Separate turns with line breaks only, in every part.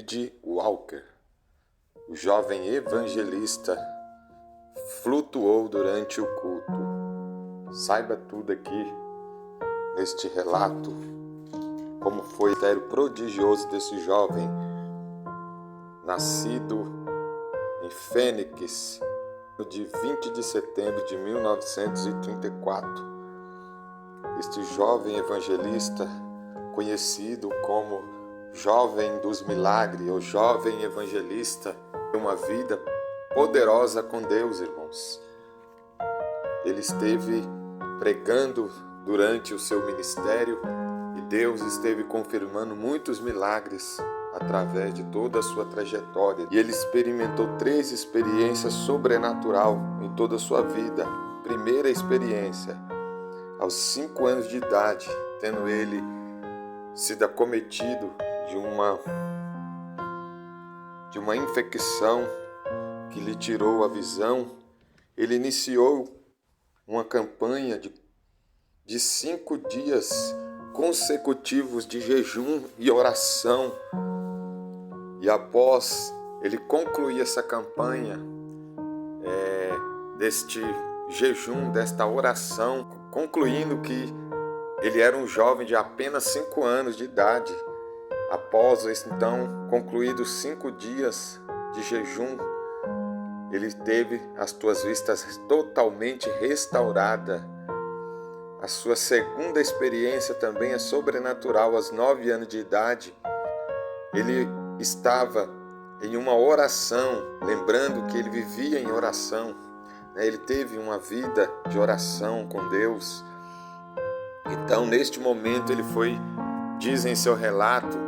David Walker, o jovem evangelista, flutuou durante o culto. Saiba tudo aqui neste relato, como foi o mistério prodigioso desse jovem, nascido em Fênix, no dia 20 de setembro de 1934. Este jovem evangelista, conhecido como Jovem dos Milagres, ou Jovem Evangelista, tem uma vida poderosa com Deus, irmãos. Ele esteve pregando durante o seu ministério e Deus esteve confirmando muitos milagres através de toda a sua trajetória. E ele experimentou 3 experiências sobrenaturais em toda a sua vida. Primeira experiência, aos 5 anos de idade, tendo ele sido acometido de uma infecção que lhe tirou a visão, ele iniciou uma campanha de 5 dias consecutivos de jejum e oração. E após ele concluir essa campanha, deste jejum, desta oração, concluindo que ele era um jovem de apenas 5 anos de idade, após então concluídos 5 dias de jejum, ele teve as suas vistas totalmente restauradas. A sua segunda experiência também é sobrenatural. Aos 9 anos de idade, ele estava em uma oração, lembrando que ele vivia em oração, ele teve uma vida de oração com Deus. Então, neste momento, ele foi, diz em seu relato,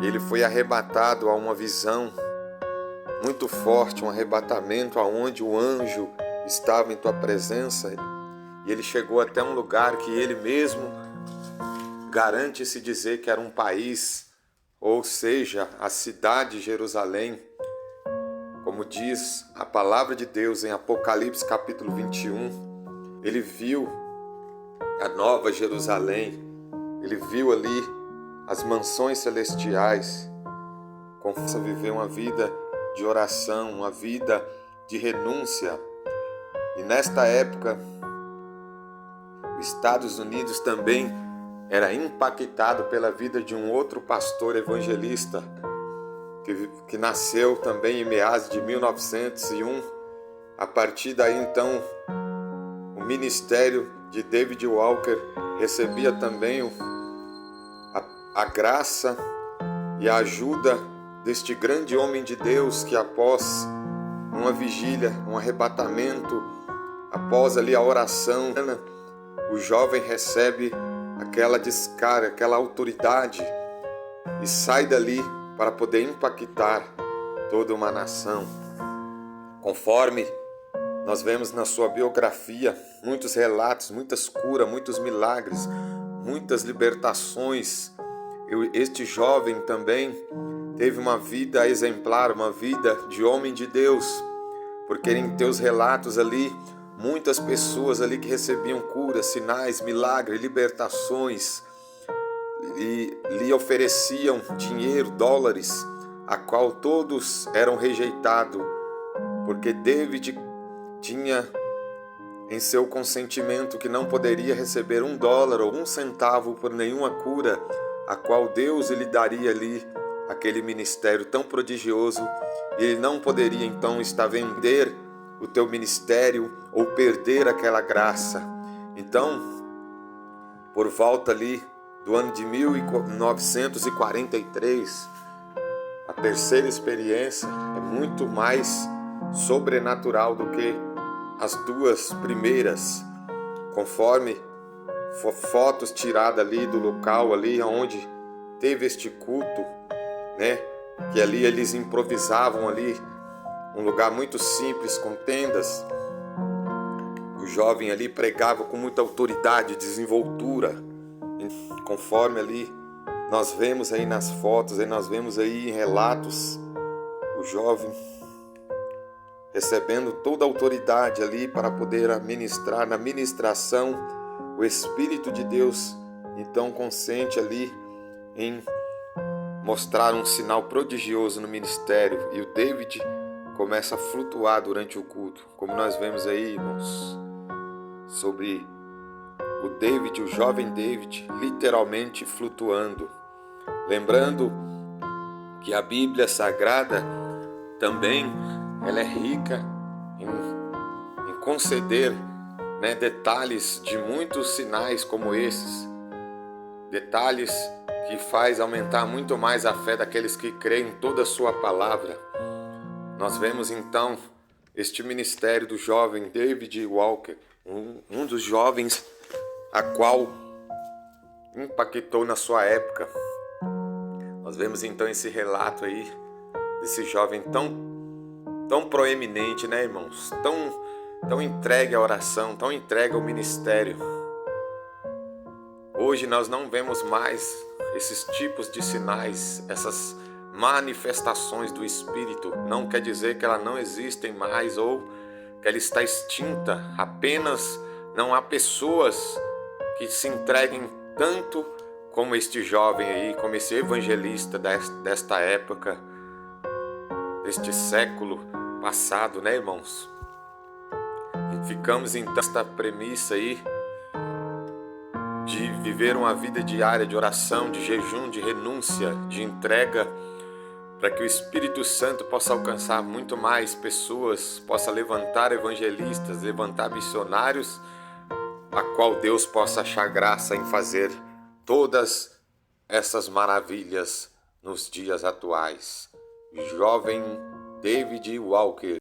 ele foi arrebatado a uma visão muito forte, um arrebatamento aonde o anjo estava em tua presença, e ele chegou até um lugar que ele mesmo garante-se dizer que era um país, ou seja, a cidade de Jerusalém. Como diz a palavra de Deus em Apocalipse capítulo 21, ele viu a nova Jerusalém, ele viu ali as mansões celestiais. Começa a viver uma vida de oração, uma vida de renúncia. E nesta época, os Estados Unidos também era impactado pela vida de um outro pastor evangelista que nasceu também em meados de 1901. A partir daí, então, o ministério de David Walker recebia também a graça e a ajuda deste grande homem de Deus que, após uma vigília, um arrebatamento, após ali a oração, o jovem recebe aquela descarga, aquela autoridade e sai dali para poder impactar toda uma nação. Conforme nós vemos na sua biografia, muitos relatos, muitas curas, muitos milagres, muitas libertações. Este jovem também teve uma vida exemplar, uma vida de homem de Deus, porque em teus relatos ali, muitas pessoas ali que recebiam curas, sinais, milagres, libertações, e lhe ofereciam dinheiro, dólares, a qual todos eram rejeitados, porque David tinha em seu consentimento que não poderia receber $1 ou 1 centavo por nenhuma cura, a qual Deus lhe daria ali aquele ministério tão prodigioso, e ele não poderia então estar vender o teu ministério ou perder aquela graça. Então, por volta ali do ano de 1943, a terceira experiência é muito mais sobrenatural do que as 2 primeiras, conforme fotos tiradas ali do local ali onde teve este culto, que ali eles improvisavam ali um lugar muito simples com tendas. O jovem ali pregava com muita autoridade, desenvoltura, conforme ali nós vemos aí nas fotos, aí nós vemos aí em relatos, o jovem recebendo toda a autoridade ali para poder ministrar. Na ministração, o Espírito de Deus então consente ali em mostrar um sinal prodigioso no ministério e o David começa a flutuar durante o culto, como nós vemos aí, irmãos, sobre o David, o jovem David, literalmente flutuando. Lembrando que a Bíblia Sagrada também ela é rica em conceder, detalhes de muitos sinais como esses, detalhes que faz aumentar muito mais a fé daqueles que creem em toda a sua palavra. Nós vemos então este ministério do jovem David Walker, um dos jovens a qual impactou na sua época. Nós vemos então esse relato aí desse jovem tão proeminente, irmãos? Tão entregue à oração, tão entregue ao ministério. Hoje nós não vemos mais esses tipos de sinais, essas manifestações do Espírito. Não quer dizer que elas não existem mais ou que ela está extinta. Apenas não há pessoas que se entreguem tanto como este jovem aí, como esse evangelista desta época, deste século passado, irmãos? E ficamos então nesta premissa aí de viver uma vida diária de oração, de jejum, de renúncia, de entrega, para que o Espírito Santo possa alcançar muito mais pessoas, possa levantar evangelistas, levantar missionários, a qual Deus possa achar graça em fazer todas essas maravilhas nos dias atuais. Jovem David Walker.